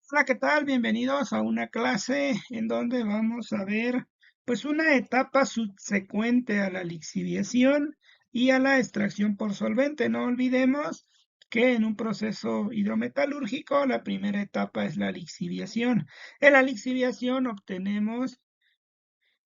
Hola, ¿qué tal? Bienvenidos a una clase en donde vamos a ver pues una etapa subsecuente a la lixiviación y a la extracción por solvente. No olvidemos que en un proceso hidrometalúrgico la primera etapa es la lixiviación. En la lixiviación obtenemos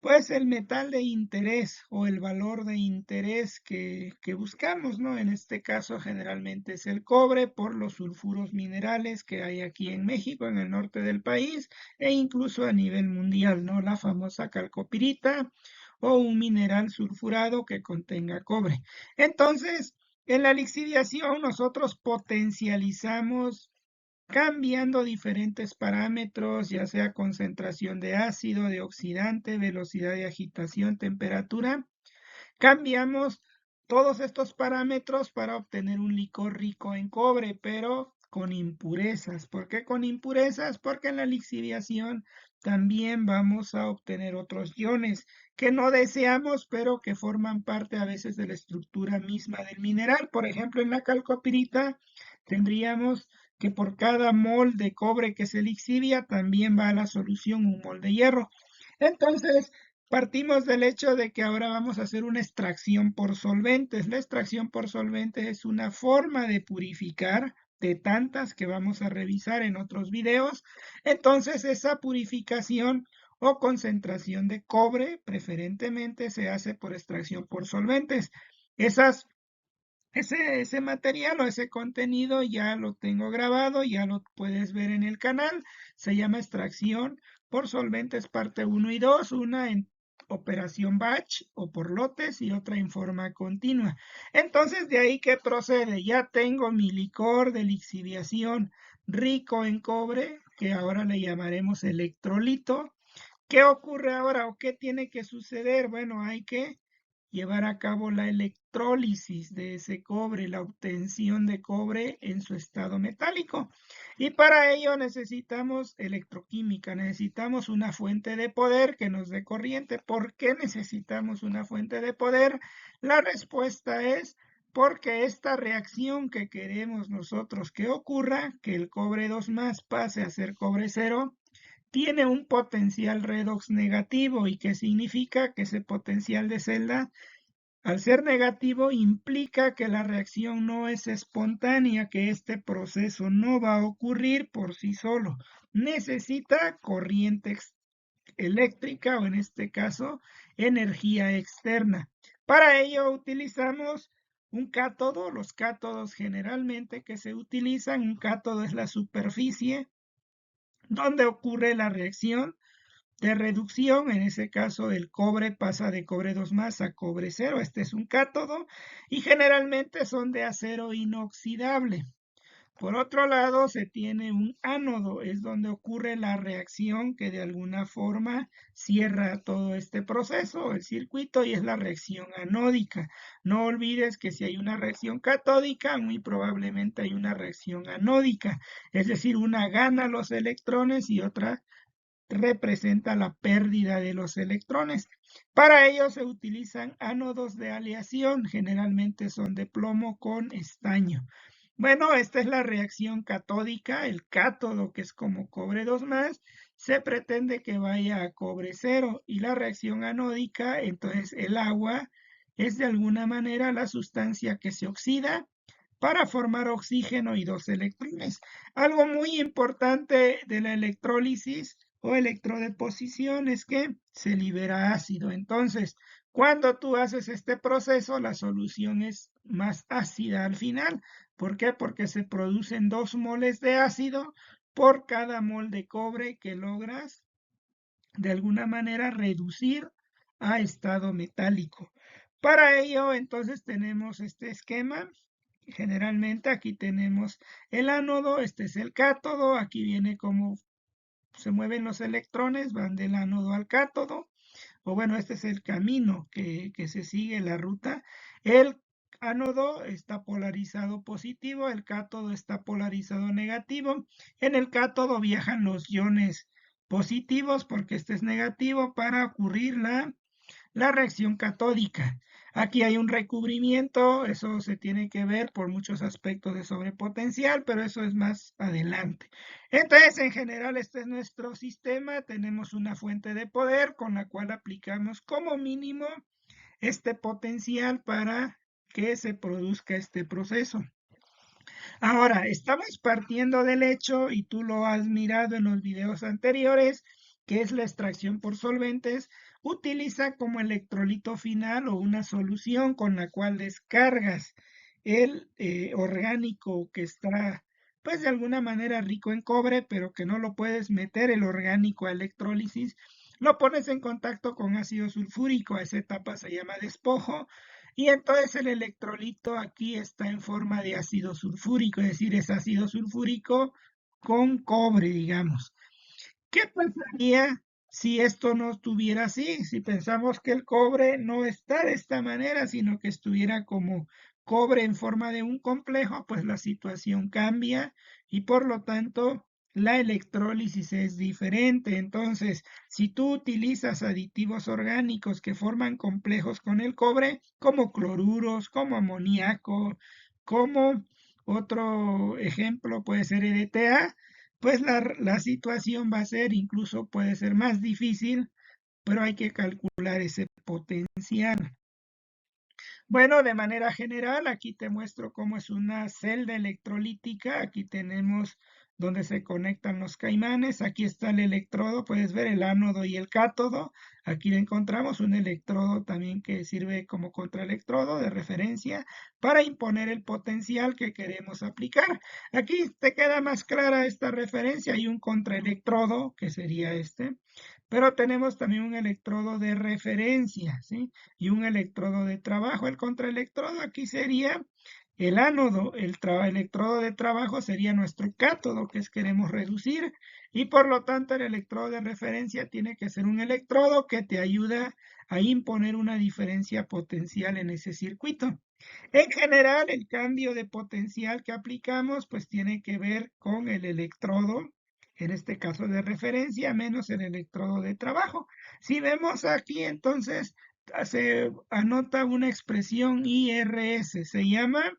pues el metal de interés o el valor de interés que buscamos, ¿no? En este caso generalmente es el cobre por los sulfuros minerales que hay aquí en México, en el norte del país, e incluso a nivel mundial, ¿no? La famosa calcopirita o un mineral sulfurado que contenga cobre. Entonces, en la lixiviación nosotros potencializamos cambiando diferentes parámetros, ya sea concentración de ácido, de oxidante, velocidad de agitación, temperatura. Cambiamos todos estos parámetros para obtener un licor rico en cobre, pero con impurezas. ¿Por qué con impurezas? Porque en la lixiviación también vamos a obtener otros iones que no deseamos, pero que forman parte a veces de la estructura misma del mineral. Por ejemplo, en la calcopirita tendríamos que por cada mol de cobre que se lixivia, también va a la solución un mol de hierro. Entonces, partimos del hecho de que ahora vamos a hacer una extracción por solventes. La extracción por solventes es una forma de purificar de tantas que vamos a revisar en otros videos. Entonces, esa purificación o concentración de cobre preferentemente se hace por extracción por solventes. Esas ese material o ese contenido ya lo tengo grabado, ya lo puedes ver en el canal. Se llama extracción por solventes parte uno y 2, una en operación batch o por lotes y otra en forma continua. Entonces, de ahí que procede, ya tengo mi licor de lixiviación rico en cobre, que ahora le llamaremos electrolito. ¿Qué ocurre ahora o qué tiene que suceder? Bueno, hay que llevar a cabo la electrólisis de ese cobre, la obtención de cobre en su estado metálico. Y para ello necesitamos electroquímica, necesitamos una fuente de poder que nos dé corriente. ¿Por qué necesitamos una fuente de poder? La respuesta es porque esta reacción que queremos nosotros que ocurra, que el cobre 2 más pase a ser cobre cero, tiene un potencial redox negativo. ¿Y qué significa? Que ese potencial de celda, al ser negativo, implica que la reacción no es espontánea, que este proceso no va a ocurrir por sí solo. Necesita corriente eléctrica o en este caso energía externa. Para ello utilizamos un cátodo. Los cátodos generalmente que se utilizan, un cátodo es la superficie donde ocurre la reacción de reducción. En ese caso el cobre pasa de cobre 2 más a cobre cero. Este es un cátodo y generalmente son de acero inoxidable. Por otro lado, se tiene un ánodo, es donde ocurre la reacción que de alguna forma cierra todo este proceso, el circuito, y es la reacción anódica. No olvides que si hay una reacción catódica, muy probablemente hay una reacción anódica, es decir, una gana los electrones y otra representa la pérdida de los electrones. Para ello se utilizan ánodos de aleación, generalmente son de plomo con estaño. Bueno, esta es la reacción catódica, el cátodo, que es como cobre 2 más, se pretende que vaya a cobre cero, y la reacción anódica, entonces el agua es de alguna manera la sustancia que se oxida para formar oxígeno y dos electrones. Algo muy importante de la electrólisis o electrodeposición es que se libera ácido. Entonces, cuando tú haces este proceso, la solución es más ácida al final. ¿Por qué? Porque se producen 2 moles de ácido por cada mol de cobre que logras de alguna manera reducir a estado metálico. Para ello, entonces tenemos este esquema. Generalmente aquí tenemos el ánodo, este es el cátodo, aquí viene cómo se mueven los electrones, van del ánodo al cátodo, o bueno, este es el camino que se sigue, la ruta. El ánodo está polarizado positivo, el cátodo está polarizado negativo. En el cátodo viajan los iones positivos porque este es negativo para ocurrir la reacción catódica. Aquí hay un recubrimiento, eso se tiene que ver por muchos aspectos de sobrepotencial, pero eso es más adelante. Entonces, en general, este es nuestro sistema. Tenemos una fuente de poder con la cual aplicamos como mínimo este potencial para que se produzca este proceso. Ahora, estamos partiendo del hecho, y tú lo has mirado en los videos anteriores, que es la extracción por solventes, utiliza como electrolito final o una solución con la cual descargas el orgánico que está, pues de alguna manera rico en cobre, pero que no lo puedes meter el orgánico a electrólisis, lo pones en contacto con ácido sulfúrico, a esa etapa se llama despojo, y entonces el electrolito aquí está en forma de ácido sulfúrico, es decir, es ácido sulfúrico con cobre, digamos. ¿Qué pasaría si esto no estuviera así? Si pensamos que el cobre no está de esta manera, sino que estuviera como cobre en forma de un complejo, pues la situación cambia y por lo tanto la electrólisis es diferente. Entonces, si tú utilizas aditivos orgánicos que forman complejos con el cobre, como cloruros, como amoníaco, como otro ejemplo puede ser EDTA, pues la situación va a ser, incluso puede ser más difícil, pero hay que calcular ese potencial. Bueno, de manera general, aquí te muestro cómo es una celda electrolítica. Aquí tenemos donde se conectan los caimanes. Aquí está el electrodo, puedes ver el ánodo y el cátodo. Aquí encontramos un electrodo también que sirve como contraelectrodo de referencia para imponer el potencial que queremos aplicar. Aquí te queda más clara esta referencia. Hay un contraelectrodo, que sería este, pero tenemos también un electrodo de referencia, ¿sí? Y un electrodo de trabajo. El contraelectrodo aquí sería el ánodo, el electrodo de trabajo sería nuestro cátodo que queremos reducir y por lo tanto el electrodo de referencia tiene que ser un electrodo que te ayuda a imponer una diferencia potencial en ese circuito. En general, el cambio de potencial que aplicamos pues tiene que ver con el electrodo, en este caso de referencia, menos el electrodo de trabajo. Si vemos aquí, entonces se anota una expresión IRS, se llama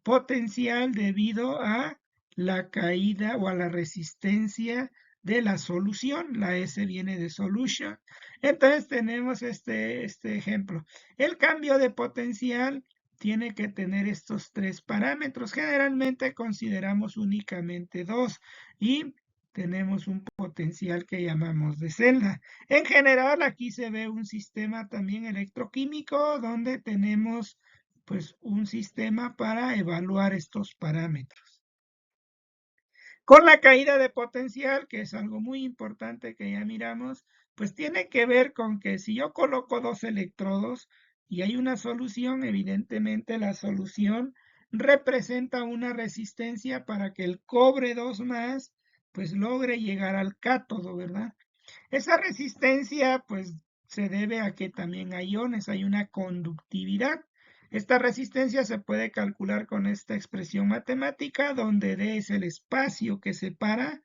potencial debido a la caída o a la resistencia de la solución. La S viene de solution. Entonces tenemos este ejemplo. El cambio de potencial tiene que tener estos tres parámetros. Generalmente consideramos únicamente dos y tenemos un potencial que llamamos de celda. En general, aquí se ve un sistema también electroquímico donde tenemos pues un sistema para evaluar estos parámetros. Con la caída de potencial, que es algo muy importante que ya miramos, pues tiene que ver con que si yo coloco dos electrodos y hay una solución, evidentemente la solución representa una resistencia para que el cobre 2 más pues logre llegar al cátodo, ¿verdad? Esa resistencia, pues, se debe a que también hay iones, hay una conductividad. Esta resistencia se puede calcular con esta expresión matemática, donde D es el espacio que separa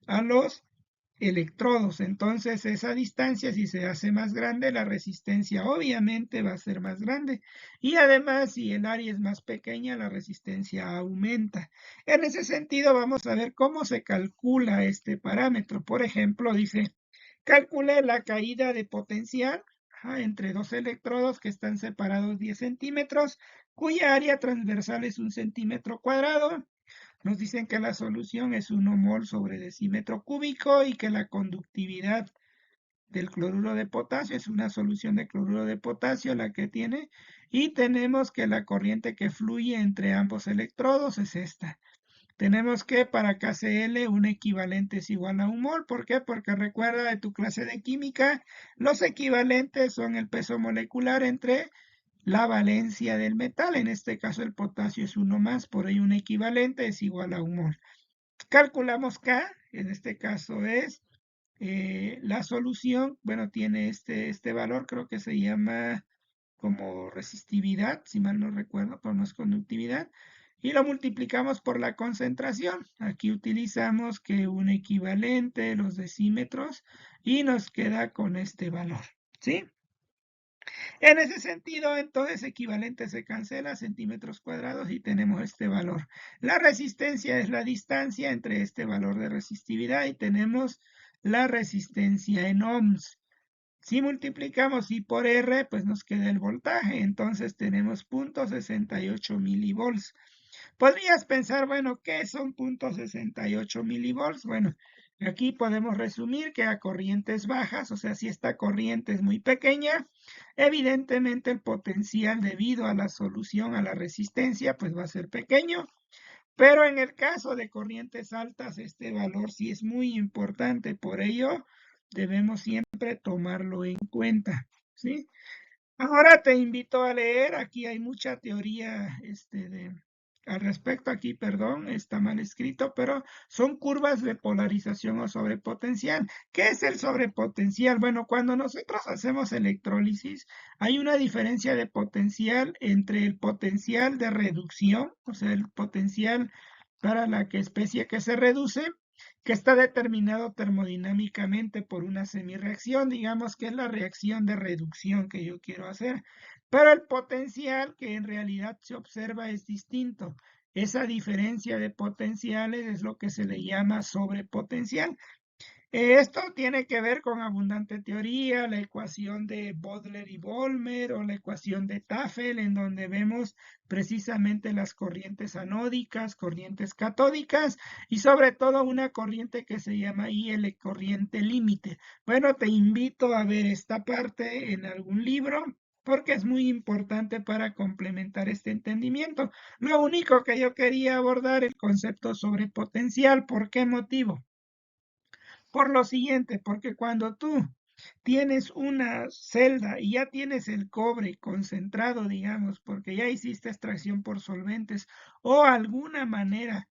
a los electrodos. Entonces, esa distancia, si se hace más grande, la resistencia obviamente va a ser más grande. Y además, si el área es más pequeña, la resistencia aumenta. En ese sentido, vamos a ver cómo se calcula este parámetro. Por ejemplo, dice, calcule la caída de potencial entre dos electrodos que están separados 10 centímetros, cuya área transversal es 1 centímetro cuadrado. Nos dicen que la solución es 1 mol sobre decímetro cúbico y que la conductividad del cloruro de potasio es una solución de cloruro de potasio la que tiene. Y tenemos que la corriente que fluye entre ambos electrodos es esta. Tenemos que para KCl un equivalente es igual a 1 mol. ¿Por qué? Porque recuerda de tu clase de química, los equivalentes son el peso molecular entre la valencia del metal. En este caso el potasio es 1 más, por ello un equivalente es igual a 1 mol. Calculamos K, en este caso es la solución, bueno, tiene este valor, creo que se llama como resistividad, si mal no recuerdo, pero no es conductividad, y lo multiplicamos por la concentración. Aquí utilizamos que un equivalente, los decímetros, y nos queda con este valor, ¿sí? En ese sentido, entonces, equivalente se cancela, centímetros cuadrados, y tenemos este valor. La resistencia es la distancia entre este valor de resistividad y tenemos la resistencia en ohms. Si multiplicamos I por R, pues nos queda el voltaje. Entonces tenemos 0.68 milivolts. Podrías pensar, bueno, ¿qué son 0.68 milivolts? Bueno, aquí podemos resumir que a corrientes bajas, o sea, si esta corriente es muy pequeña, evidentemente el potencial debido a la solución a la resistencia, pues va a ser pequeño. Pero en el caso de corrientes altas, este valor sí es muy importante. Por ello, debemos siempre tomarlo en cuenta, ¿sí? Ahora te invito a leer, aquí hay mucha teoría al respecto, aquí, perdón, está mal escrito, pero son curvas de polarización o sobrepotencial. ¿Qué es el sobrepotencial? Bueno, cuando nosotros hacemos electrólisis, hay una diferencia de potencial entre el potencial de reducción, o sea, el potencial para la especie que se reduce, que está determinado termodinámicamente por una semirreacción, digamos que es la reacción de reducción que yo quiero hacer, pero el potencial que en realidad se observa es distinto. Esa diferencia de potenciales es lo que se le llama sobrepotencial. Esto tiene que ver con abundante teoría, la ecuación de Bödler y Volmer o la ecuación de Tafel, en donde vemos precisamente las corrientes anódicas, corrientes catódicas y sobre todo una corriente que se llama IL, corriente límite. Bueno, te invito a ver esta parte en algún libro porque es muy importante para complementar este entendimiento. Lo único que yo quería abordar el concepto sobre potencial. ¿Por qué motivo? Por lo siguiente, porque cuando tú tienes una celda y ya tienes el cobre concentrado, digamos, porque ya hiciste extracción por solventes o alguna manera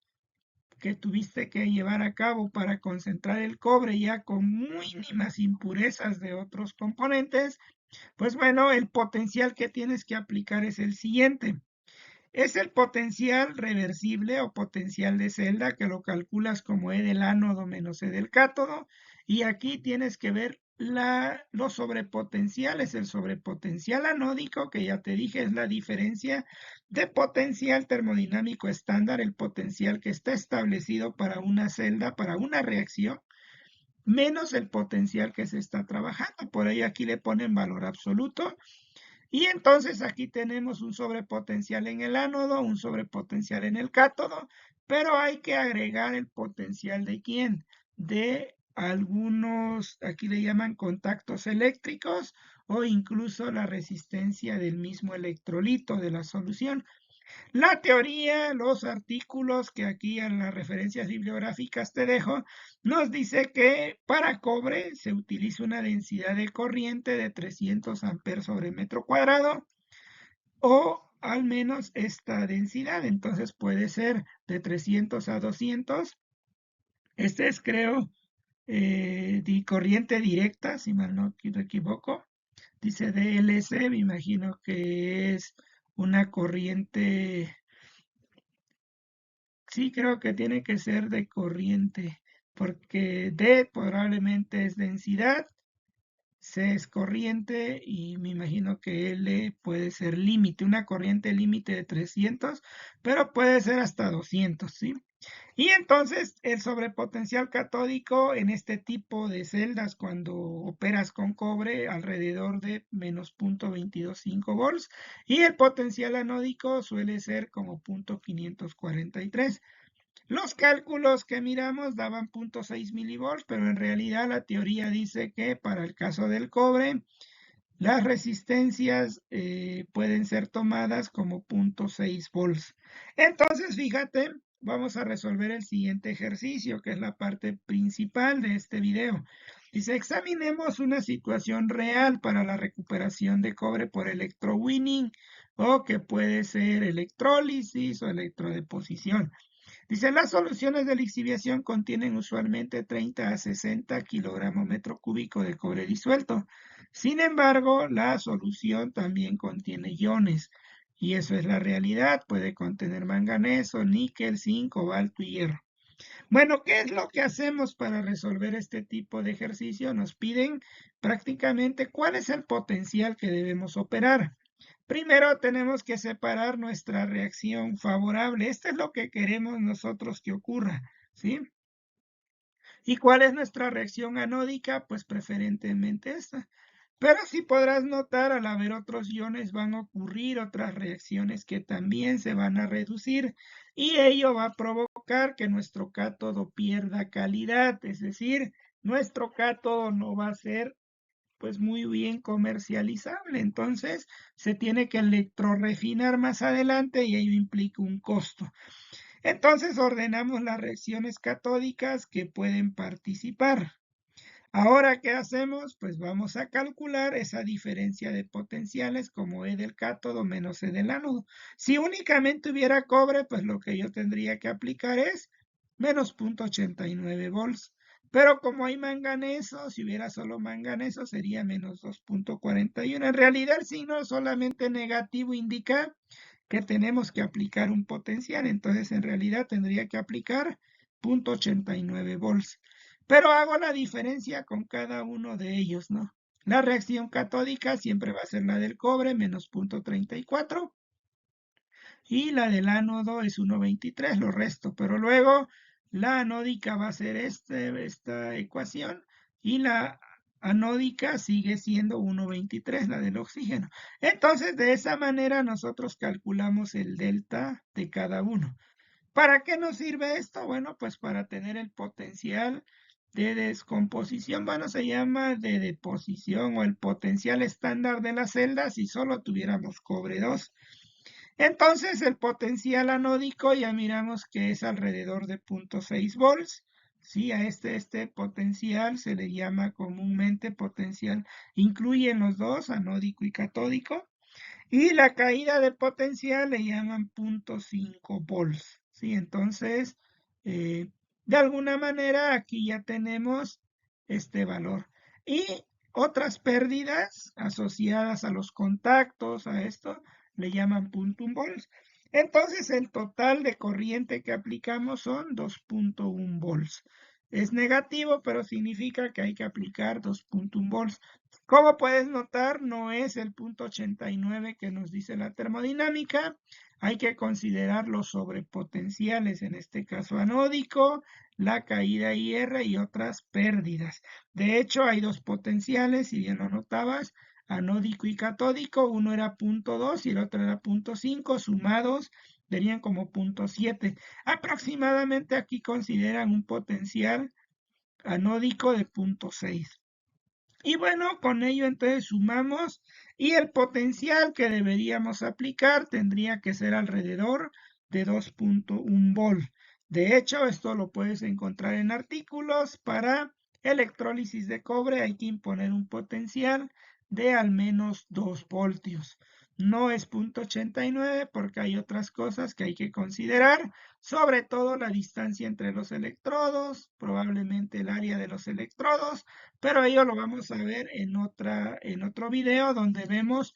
que tuviste que llevar a cabo para concentrar el cobre ya con mínimas impurezas de otros componentes, pues bueno, el potencial que tienes que aplicar es el siguiente. Es el potencial reversible o potencial de celda que lo calculas como E del ánodo menos E del cátodo. Y aquí tienes que ver los sobrepotenciales. El sobrepotencial anódico, que ya te dije, es la diferencia de potencial termodinámico estándar, el potencial que está establecido para una celda, para una reacción, menos el potencial que se está trabajando. Por ahí aquí le ponen valor absoluto. Y entonces aquí tenemos un sobrepotencial en el ánodo, un sobrepotencial en el cátodo, pero hay que agregar el potencial de quién? De algunos, aquí le llaman contactos eléctricos o incluso la resistencia del mismo electrolito de la solución. La teoría, los artículos que aquí en las referencias bibliográficas te dejo, nos dice que para cobre se utiliza una densidad de corriente de 300 amperes sobre metro cuadrado o al menos esta densidad. Entonces puede ser de 300 a 200. Este es, creo, de corriente directa, si mal no me equivoco. Dice DLC, me imagino que es una corriente. Sí, creo que tiene que ser de corriente, porque D probablemente es densidad, C es corriente y me imagino que L puede ser límite, una corriente límite de 300, pero puede ser hasta 200, ¿sí? Y entonces el sobrepotencial catódico en este tipo de celdas cuando operas con cobre alrededor de menos 0.225 volts y el potencial anódico suele ser como 0.543. Los cálculos que miramos daban 0.6 milivolts, pero en realidad la teoría dice que para el caso del cobre, las resistencias pueden ser tomadas como 0.6 volts. Entonces, fíjate, vamos a resolver el siguiente ejercicio, que es la parte principal de este video. Dice, examinemos una situación real para la recuperación de cobre por electrowinning, o que puede ser electrólisis o electrodeposición. Dice, las soluciones de lixiviación contienen usualmente 30 a 60 kilogramos metro cúbico de cobre disuelto. Sin embargo, la solución también contiene iones, y eso es la realidad. Puede contener manganeso, níquel, zinc, cobalto y hierro. Bueno, ¿qué es lo que hacemos para resolver este tipo de ejercicio? Nos piden prácticamente cuál es el potencial que debemos operar. Primero tenemos que separar nuestra reacción favorable. Esto es lo que queremos nosotros que ocurra, ¿sí? ¿Y cuál es nuestra reacción anódica? Pues preferentemente esta. Pero si podrás notar, al haber otros iones van a ocurrir otras reacciones que también se van a reducir y ello va a provocar que nuestro cátodo pierda calidad, es decir, nuestro cátodo no va a ser pues muy bien comercializable. Entonces se tiene que electrorefinar más adelante y ello implica un costo. Entonces ordenamos las reacciones catódicas que pueden participar. Ahora, ¿qué hacemos? Pues vamos a calcular esa diferencia de potenciales como E del cátodo menos E del ánodo. Si únicamente hubiera cobre, pues lo que yo tendría que aplicar es menos 0,89 volts. Pero como hay manganeso, si hubiera solo manganeso sería menos 2,41. En realidad el signo solamente negativo indica que tenemos que aplicar un potencial. Entonces en realidad tendría que aplicar 0,89 volts. Pero hago la diferencia con cada uno de ellos, ¿no? La reacción catódica siempre va a ser la del cobre, menos 0,34, y la del ánodo es 1,23, lo resto. Pero luego la anódica va a ser esta ecuación y la anódica sigue siendo 1,23, la del oxígeno. Entonces, de esa manera nosotros calculamos el delta de cada uno. ¿Para qué nos sirve esto? Bueno, pues para tener el potencial de descomposición, bueno, se llama de deposición o el potencial estándar de las celdas si solo tuviéramos cobre 2. Entonces, el potencial anódico ya miramos que es alrededor de 0,6 volts. Sí, a este potencial se le llama comúnmente potencial, incluyen los dos, anódico y catódico. Y la caída de potencial le llaman 0,5 volts. ¿Sí? Entonces, eh, de alguna manera aquí ya tenemos este valor. Y otras pérdidas asociadas a los contactos, a esto, le llaman 0,1 volts. Entonces, el total de corriente que aplicamos son 2,1 volts. Es negativo, pero significa que hay que aplicar 2,1 volts. Como puedes notar, no es el 0,89 que nos dice la termodinámica. Hay que considerar los sobrepotenciales, en este caso anódico, la caída IR y otras pérdidas. De hecho, hay dos potenciales, si bien lo notabas, anódico y catódico. Uno era 0,2 y el otro era 0,5. Sumados verían como 0,7. Aproximadamente aquí consideran un potencial anódico de 0,6. Y bueno, con ello entonces sumamos y el potencial que deberíamos aplicar tendría que ser alrededor de 2,1 volt. De hecho, esto lo puedes encontrar en artículos. Para electrólisis de cobre hay que imponer un potencial de al menos 2 voltios. No es 0,89 porque hay otras cosas que hay que considerar, sobre todo la distancia entre los electrodos, probablemente el área de los electrodos, pero ello lo vamos a ver en otro video donde vemos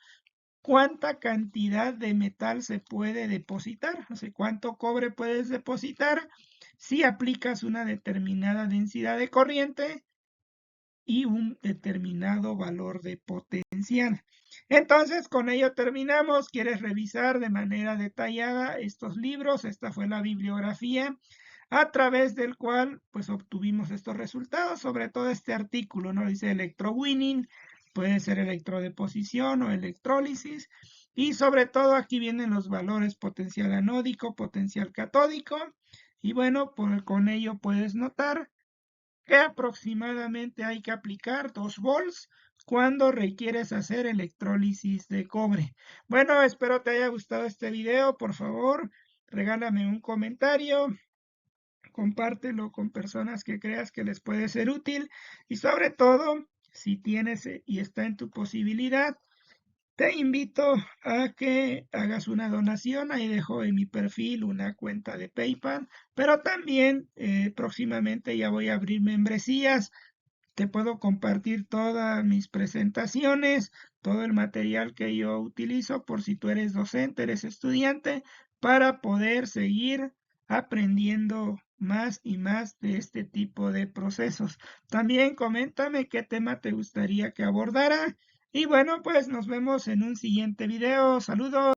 cuánta cantidad de metal se puede depositar, o sea, cuánto cobre puedes depositar si aplicas una determinada densidad de corriente y un determinado valor de potencial. Entonces, con ello terminamos. ¿Quieres revisar de manera detallada estos libros? Esta fue la bibliografía a través del cual pues obtuvimos estos resultados, sobre todo este artículo, ¿no? Dice electrowinning, puede ser electrodeposición o electrólisis, y sobre todo aquí vienen los valores potencial anódico, potencial catódico, y bueno, con ello puedes notar que aproximadamente hay que aplicar 2 volts cuando requieres hacer electrólisis de cobre. Bueno, espero te haya gustado este video. Por favor, regálame un comentario, compártelo con personas que creas que les puede ser útil y sobre todo, si tienes y está en tu posibilidad, te invito a que hagas una donación. Ahí dejo en mi perfil una cuenta de PayPal, pero también próximamente ya voy a abrir membresías. Te puedo compartir todas mis presentaciones, todo el material que yo utilizo por si tú eres docente, eres estudiante, para poder seguir aprendiendo más y más de este tipo de procesos. También coméntame qué tema te gustaría que abordara. Y bueno, pues nos vemos en un siguiente video. Saludos.